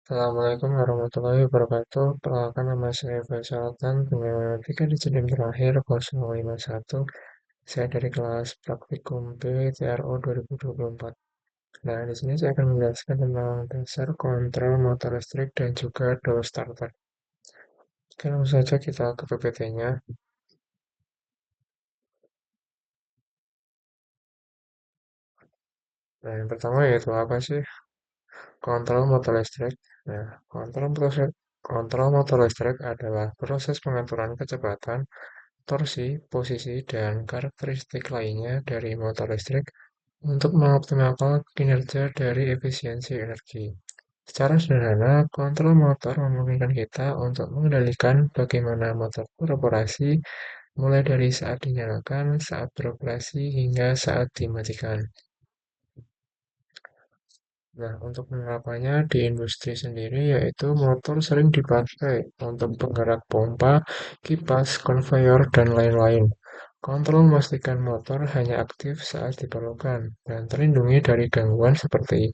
Assalamualaikum warahmatullahi wabarakatuh. Perkenalkan nama saya Faisal dan dengan tiga digit NIM terakhir 051. Saya dari kelas Praktikum B TRO 2024. Nah, di sini saya akan menjelaskan tentang dasar kontrol motor listrik dan juga door starter. Oke, langsung saja kita ke PPT-nya. Nah, yang pertama yaitu apa sih kontrol motor listrik? Nah, kontrol motor listrik adalah proses pengaturan kecepatan, torsi, posisi, dan karakteristik lainnya dari motor listrik untuk mengoptimalkan kinerja dari efisiensi energi. Secara sederhana, kontrol motor memungkinkan kita untuk mengendalikan bagaimana motor beroperasi mulai dari saat dinyalakan, saat beroperasi, hingga saat dimatikan. Nah, untuk penerapannya di industri sendiri yaitu motor sering dipakai untuk penggerak pompa, kipas, konveyor, dan lain-lain. Kontrol memastikan motor hanya aktif saat diperlukan dan terlindungi dari gangguan seperti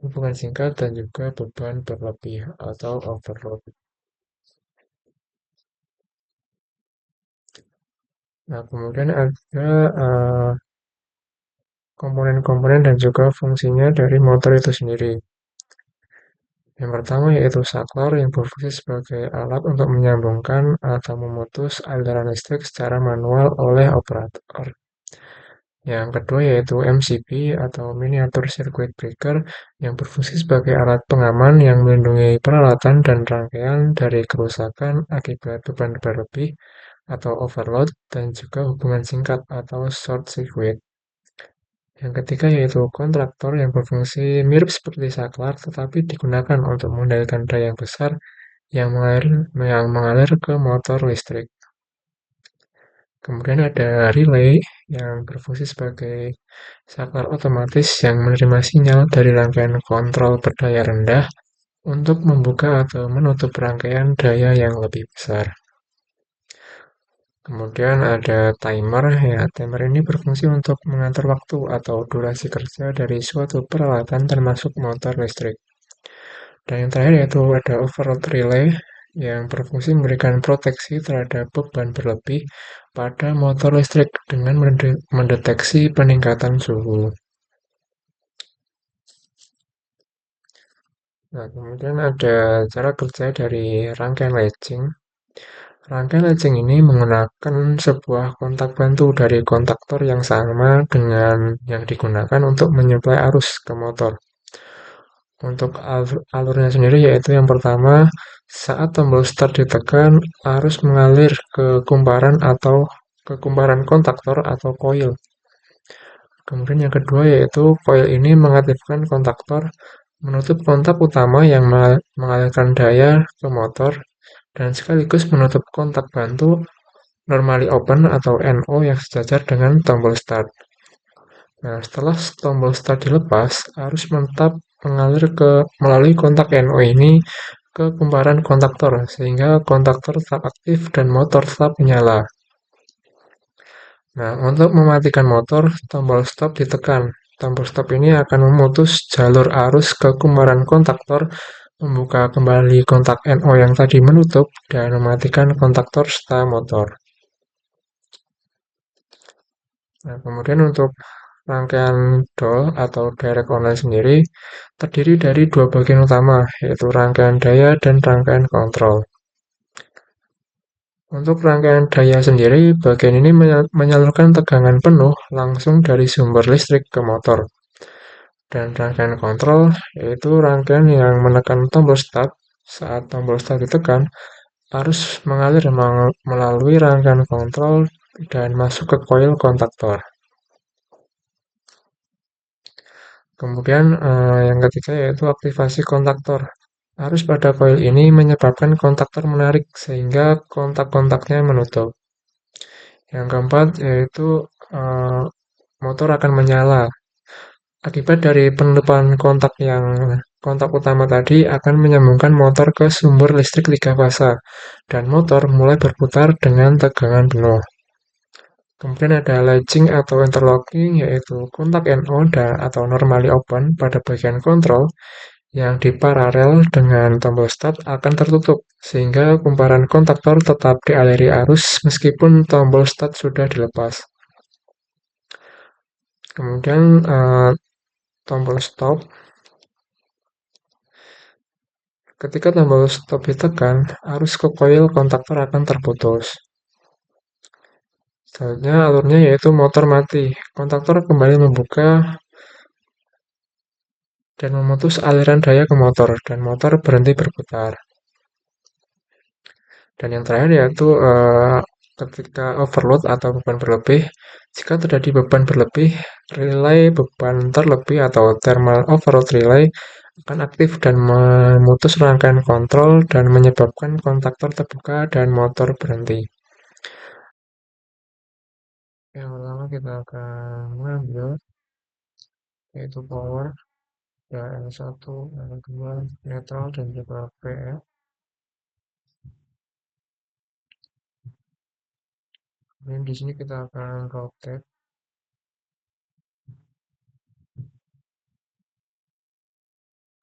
hubungan singkat dan juga beban berlebih atau overload. Nah, kemudian ada komponen-komponen dan juga fungsinya dari motor itu sendiri. Yang pertama yaitu saklar yang berfungsi sebagai alat untuk menyambungkan atau memutus aliran listrik secara manual oleh operator. Yang kedua yaitu MCB atau Miniatur Circuit Breaker yang berfungsi sebagai alat pengaman yang melindungi peralatan dan rangkaian dari kerusakan akibat beban berlebih atau overload dan juga hubungan singkat atau short circuit. Yang ketiga yaitu kontraktor yang berfungsi mirip seperti saklar tetapi digunakan untuk mengendalikan daya yang besar yang mengalir ke motor listrik. Kemudian ada relay yang berfungsi sebagai saklar otomatis yang menerima sinyal dari rangkaian kontrol berdaya rendah untuk membuka atau menutup rangkaian daya yang lebih besar. Kemudian ada timer, ya timer ini berfungsi untuk mengatur waktu atau durasi kerja dari suatu peralatan termasuk motor listrik. Dan yang terakhir yaitu ada overload relay yang berfungsi memberikan proteksi terhadap beban berlebih pada motor listrik dengan mendeteksi peningkatan suhu. Nah, kemudian ada cara kerja dari rangkaian latching. Rangkaian latching ini menggunakan sebuah kontak bantu dari kontaktor yang sama dengan yang digunakan untuk menyuplai arus ke motor. Untuk alurnya sendiri yaitu yang pertama, saat tombol start ditekan, arus mengalir ke kumparan kontaktor atau coil. Kemudian yang kedua yaitu coil ini mengaktifkan kontaktor, menutup kontak utama yang mengalirkan daya ke motor, dan sekaligus menutup kontak bantu normally open atau NO yang sejajar dengan tombol start. Nah, setelah tombol start dilepas, arus menetap mengalir melalui kontak NO ini ke kumparan kontaktor, sehingga kontaktor tetap aktif dan motor tetap menyala. Nah, untuk mematikan motor, tombol stop ditekan. Tombol stop ini akan memutus jalur arus ke kumparan kontaktor, membuka kembali kontak NO yang tadi menutup, dan mematikan kontaktor setelah motor. Nah, kemudian untuk rangkaian DOL atau direct online sendiri terdiri dari dua bagian utama, yaitu rangkaian daya dan rangkaian kontrol. Untuk rangkaian daya sendiri, bagian ini menyalurkan tegangan penuh langsung dari sumber listrik ke motor. Dan rangkaian kontrol yaitu rangkaian yang menekan tombol start. Saat tombol start ditekan, arus mengalir melalui rangkaian kontrol dan masuk ke coil kontaktor. Kemudian yang ketiga yaitu aktivasi kontaktor. Arus pada coil ini menyebabkan kontaktor menarik sehingga kontak-kontaknya menutup. Yang keempat yaitu eh, motor akan menyala. Akibat dari penutupan kontak utama tadi akan menyambungkan motor ke sumber listrik 3 fasa dan motor mulai berputar dengan tegangan penuh. Kemudian ada latching atau interlocking yaitu kontak NO atau normally open pada bagian kontrol yang diparalel dengan tombol start akan tertutup, sehingga kumparan kontaktor tetap dialiri arus meskipun tombol start sudah dilepas. Kemudian tombol stop, ketika tombol stop ditekan, arus ke coil kontaktor akan terputus. Selanjutnya alurnya yaitu motor mati. Kontaktor kembali membuka dan memutus aliran daya ke motor, dan motor berhenti berputar. Dan yang terakhir yaitu ketika overload atau beban berlebih, jika terjadi beban berlebih, relay beban terlebih atau thermal overload relay akan aktif dan memutus rangkaian kontrol dan menyebabkan kontaktor terbuka dan motor berhenti. Yang pertama kita akan mengambil yaitu power, ya L1, L2, netral dan juga PE. Kemudian di sini kita akan rotate.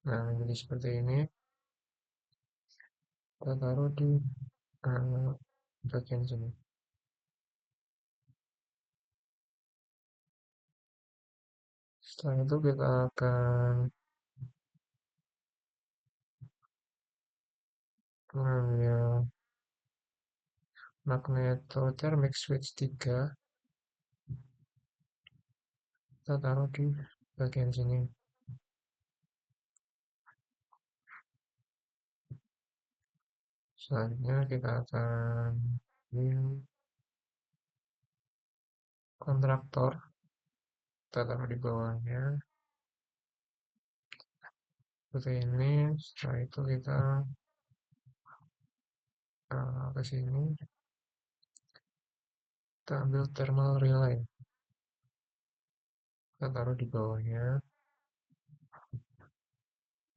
Nah, jadi seperti ini. Kita taruh di eh, bagian sini. Setelah itu kita akan mengambil magnetothermic switch 3, kita taruh di bagian sini. Selanjutnya kita akan ambil kontraktor, kita taruh di bawahnya seperti ini. Setelah itu kita ke sini, kita ambil thermal relay, kita taruh di bawahnya.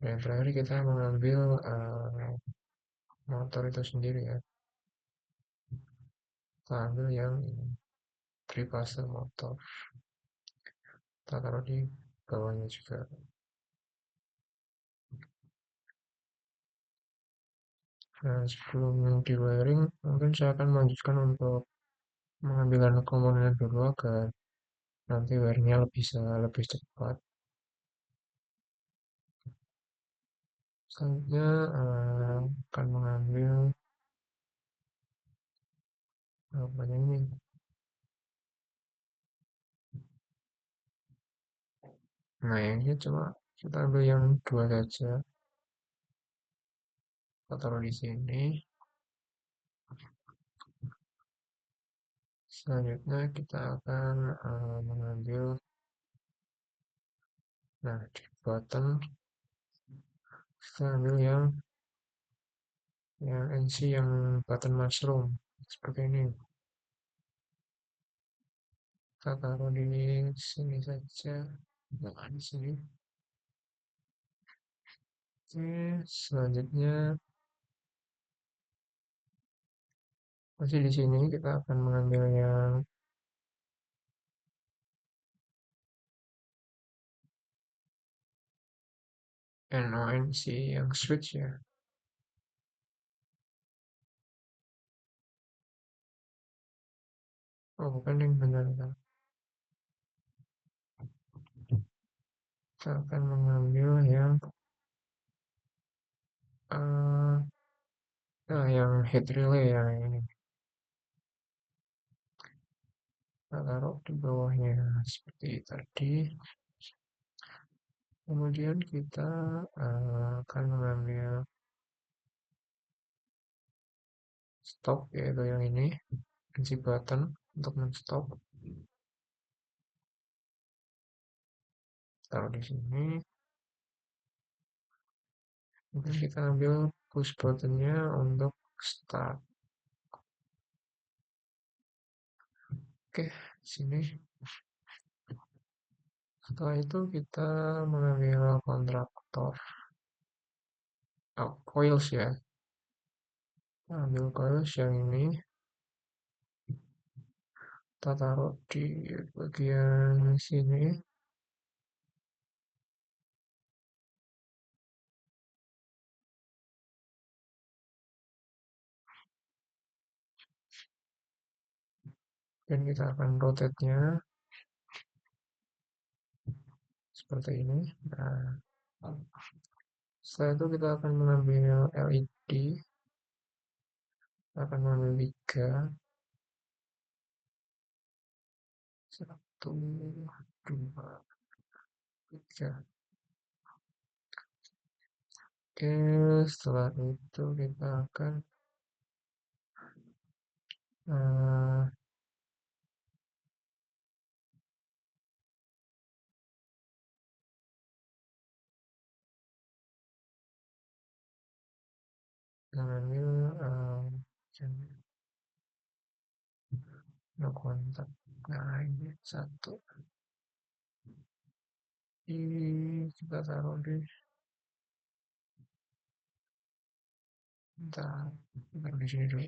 Dan yang terakhir kita mengambil motor itu sendiri ya. Kita ambil yang ini, trifase motor, kita taruh di bawahnya juga. Nah, sebelum di wiring, mungkin saya akan melanjutkan untuk mengambil komponen dulu agar nanti wiringnya bisa lebih cepat. Selanjutnya akan mengambil apa ini. Nah, yang ini cuma kita ambil yang dua saja. Kita taruh di sini. Selanjutnya kita akan mengambil, nah di button kita ambil yang NC yang button mushroom seperti ini. Kita taruh di sini saja. Nah, di sini. Oke, selanjutnya masih di sini kita akan mengambil yang NONC yang switch ya. Oh, bukan yang benar kan. Kita akan mengambil yang uh, yang head relay yang ini. Kita taruh di bawahnya seperti tadi. Kemudian kita akan mengambil stop yaitu yang ini, kunci button untuk men-stop. Taruh di sini. Kemudian kita ambil push buttonnya untuk start. Oke, sini. Setelah itu kita mengambil kontraktor, coils ya. Ambil coils yang ini, kita taruh di bagian sini. dan kita akan rotate-nya seperti ini. Nah, setelah itu kita akan mengambil LED, akan mengambil 3, 1, 2, 3. Oke, setelah itu kita akan eh, mengambil no kontak. Nah, ini satu. Ini kita taruh di, bentar, taruh di sini dulu.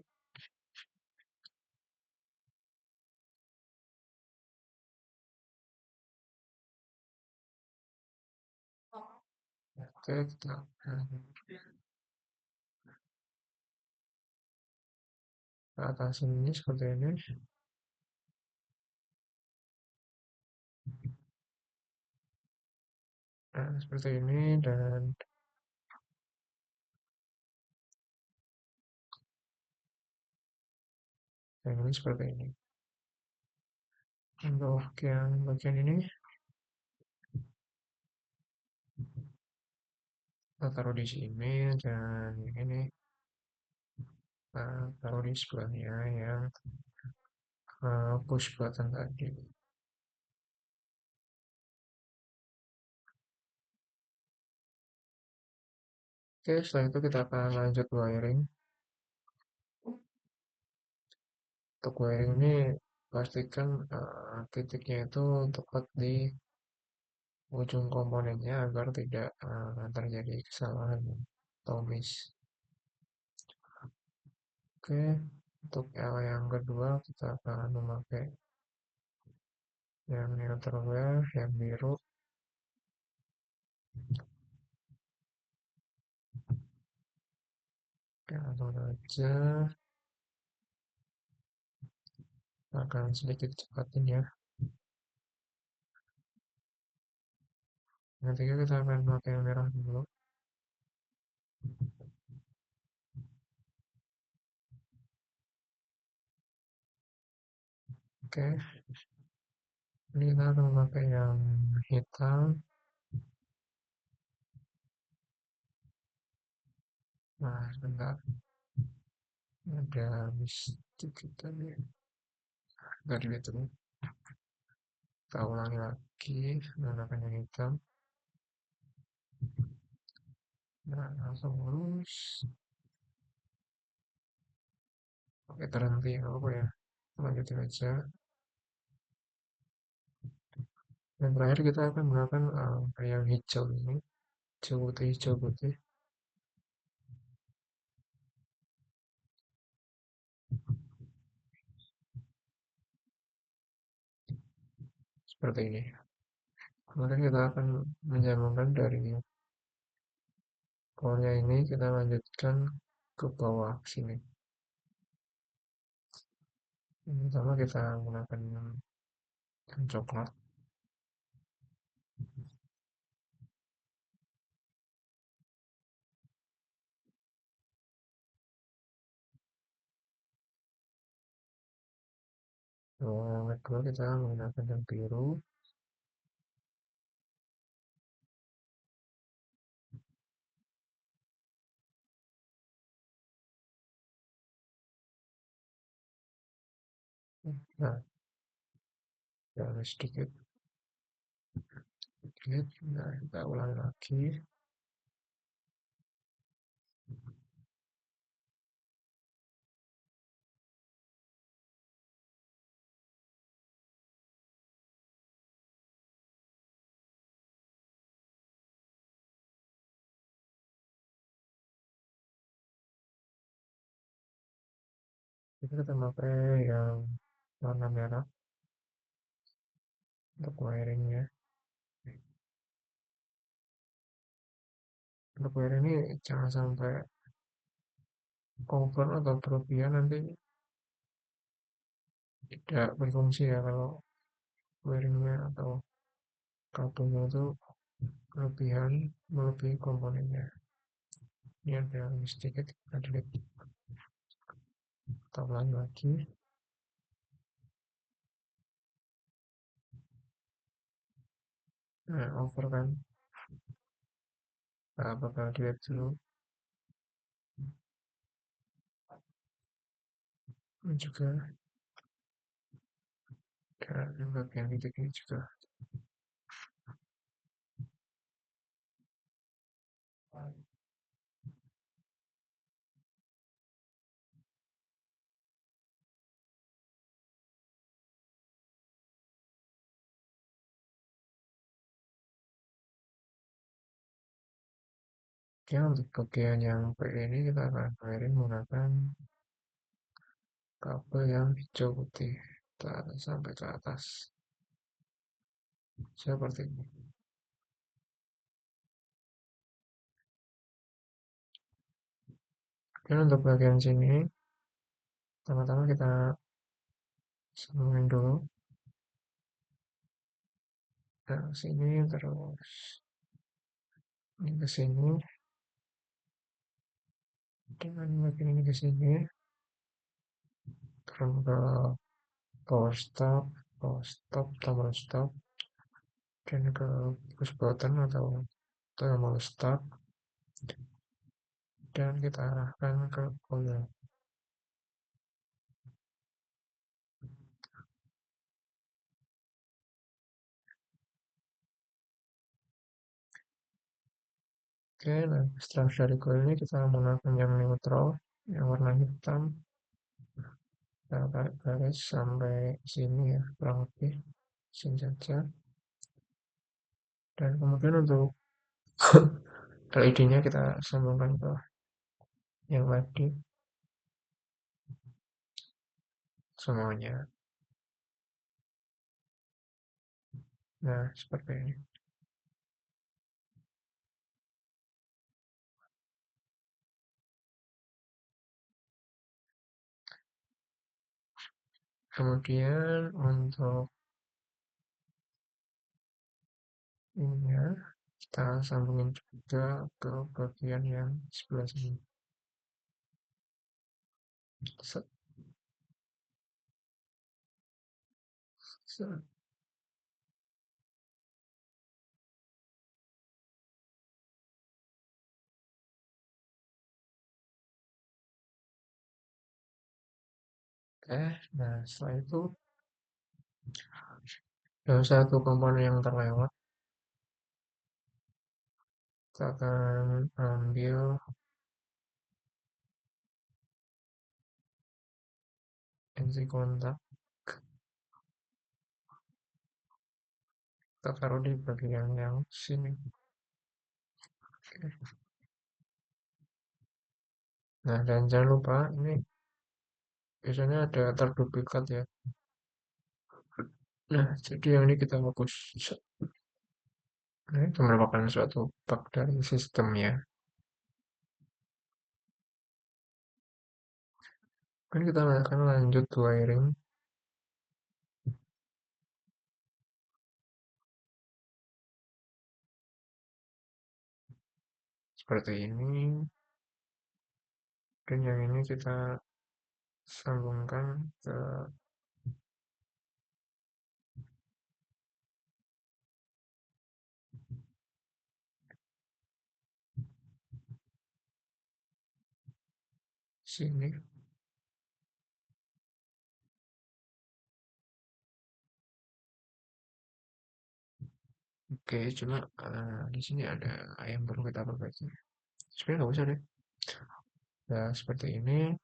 Oke, kita ke atas ini seperti ini. Nah, seperti ini dan yang ini seperti ini. Untuk yang bagian ini kita taruh di sini dan yang ini taruh di sebelahnya yang push button tadi. Oke, setelah itu kita akan lanjut wiring. Untuk wiring ini pastikan titiknya itu tepat di ujung komponennya agar tidak terjadi kesalahan atau miss. Oke, untuk yang kedua kita akan memakai yang neutral wear, yang biru. Oke, langsung aja akan sedikit cepatin ya. Yang ketiga kita akan pakai yang merah dulu. Oke, ini kita akan memakai yang hitam. Nah, sebentar, ada mistik kita nih. Dari itu, kita ulangi lagi menggunakan yang hitam. Nah, langsung lurus. Oke, terhenti, apa ya? Lanjutin aja. Dan terakhir kita akan menggunakan yang hijau ini. Hijau putih. Seperti ini. Kemudian kita akan menyambungkan dari polnya ini, kita lanjutkan ke bawah sini. Yang pertama kita menggunakan yang coklat. Yang kedua kita menggunakan yang biru. Nah, ya sedikit. Nah, kita ulangi lagi. Kita pakai yang warna merah untuk wiringnya. Untuk wiring ini jangan sampai over atau berlebihan nanti tidak berfungsi ya kalau wiringnya atau kabelnya itu kelebihan melebihi komponennya. Ini ada sedikit kita delete, tambahan lagi. Nah, over kan, nah, bakal delete dulu. Ini juga, dan bagian titik ini juga. Oke, untuk bagian yang P ini kita akan wiring menggunakan kabel yang hijau putih sampai ke atas seperti ini. Oke, untuk bagian sini pertama-tama kita sambungin dulu ke sini, terus ini ke sini, dengan bagian ini ke sini, turun ke power stop, tombol stop, dan ke push button atau tombol start, dan kita arahkan ke coil. Oke, nah setelah dari coil ini kita menggunakan yang neutral, yang warna hitam, kita tarik garis sampai sini ya, kurang lebih sini saja. Dan kemudian untuk LED-nya kita sambungkan ke yang tadi semuanya. Nah, seperti ini. Kemudian untuk ininya kita sambungin juga ke bagian yang sebelah sini. Set, set. Nah setelah itu ada satu komponen yang terlewat. Kita akan ambil NC kontak, kita taruh di bagian yang sini. Nah, dan jangan lupa ini biasanya ada terduplikat ya. Nah, jadi yang ini kita fokus. Nah, itu merupakan suatu bug dari sistemnya. Kan kita akan lanjut wiring seperti ini. Dan yang ini kita sambungkan ke sini. Oke, cuma di sini ada yang perlu kita perbaiki. Sebenarnya nggak usah deh. Nah, seperti ini.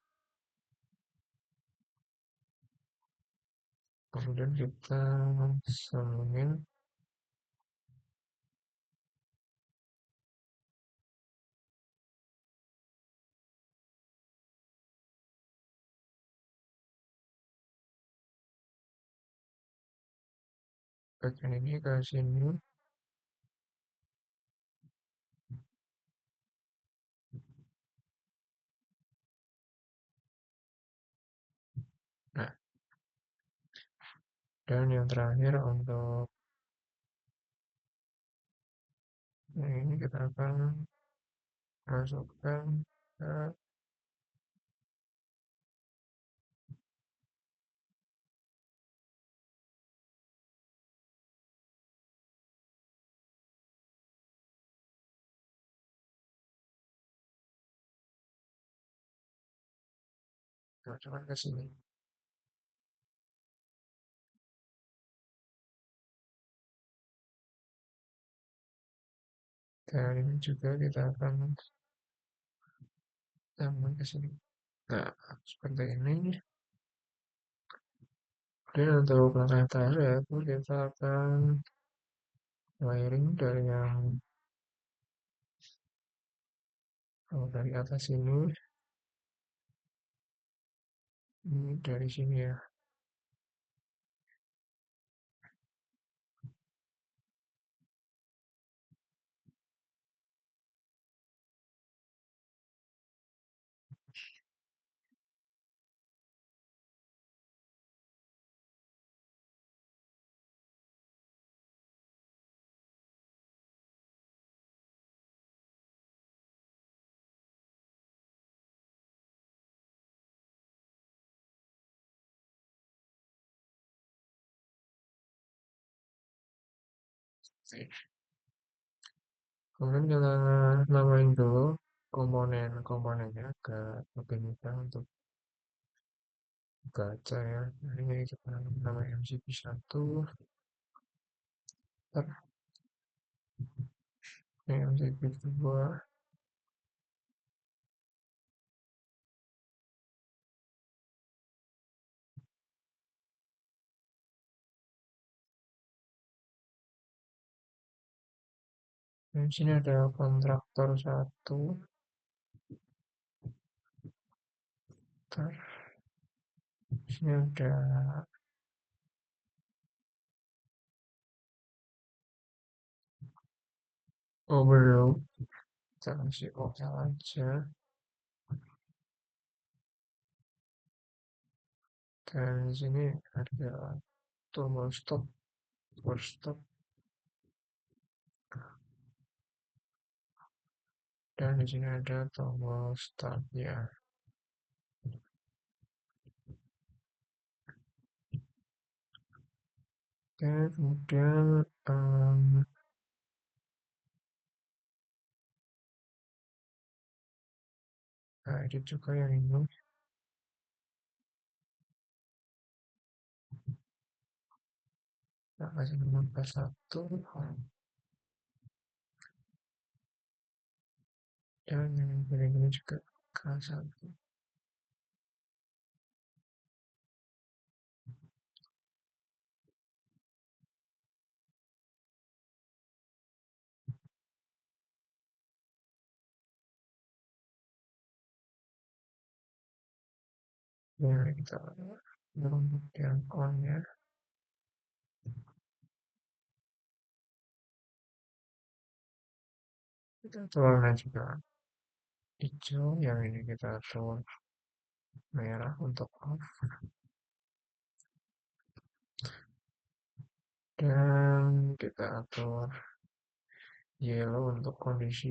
Kemudian kita sambungin bagian ini ke sini. Nah, Dan yang terakhir untuk yang ini kita akan masukkan ke masukkan ke sini. Dan ini juga kita akan tambahkan ke sini. Nah, seperti ini. Kemudian untuk langkah terakhir yaitu kita akan wiring dari yang dari atas ini dari sini ya. Kemudian kita namain dulu komponen-komponennya ke kita untuk gacha ya. Ini kita namanya MCP1, MCP2, dan di sini ada kontraktor 1, di sini ada overload, kita kasih OL aja, dan di sini ada tombol stop, force stop, dan di sini ada tombol start ya. Oke, kemudian nah ini juga yang ini. Kita kasih nomor K1, dan yang ini juga K1. Nah, kita yang on ya. Kita warna juga hijau, yang ini kita atur merah untuk off, dan kita atur yellow untuk kondisi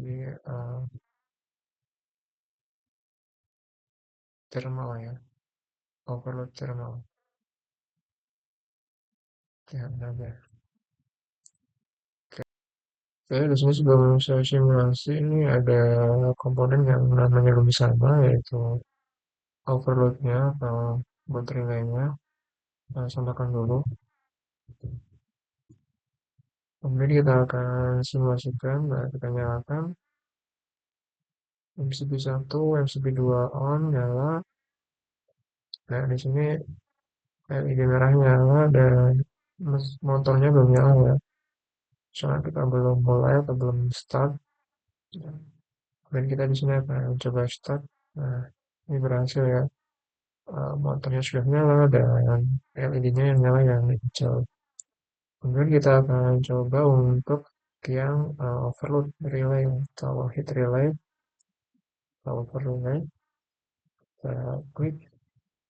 thermal ya, overload thermal. Ya, ada. Oke, di sini sebelum saya simulasi ini ada komponen yang namanya lebih sama, yaitu overloadnya atau buat relaynya. Nah, samakan dulu. Kemudian kita akan simulasikan, nah kita nyalakan MCP1, MCP2 on, nyala. Nah, di sini LED merah nyala dan motornya belum nyala ya. Soalnya kita belum mulai atau belum start. Dan kita di sini akan coba start. Nah, ini berhasil ya. Motornya sudah nyala dan LED-nya yang nyala yang hijau. Kemudian kita akan coba untuk yang overload relay atau heat relay atau overload relay. Kita klik.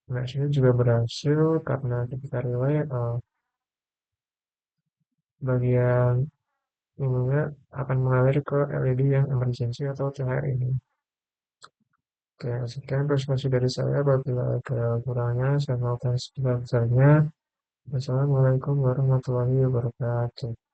Nah, sini juga berhasil karena ketika relay bagian ininya akan mengalir ke LED yang emergency atau CHR ini. Oke, sekian presentasi dari saya. Apabila ada kurangnya, saya mohon sebesar-besarnya. Wassalamualaikum warahmatullahi wabarakatuh.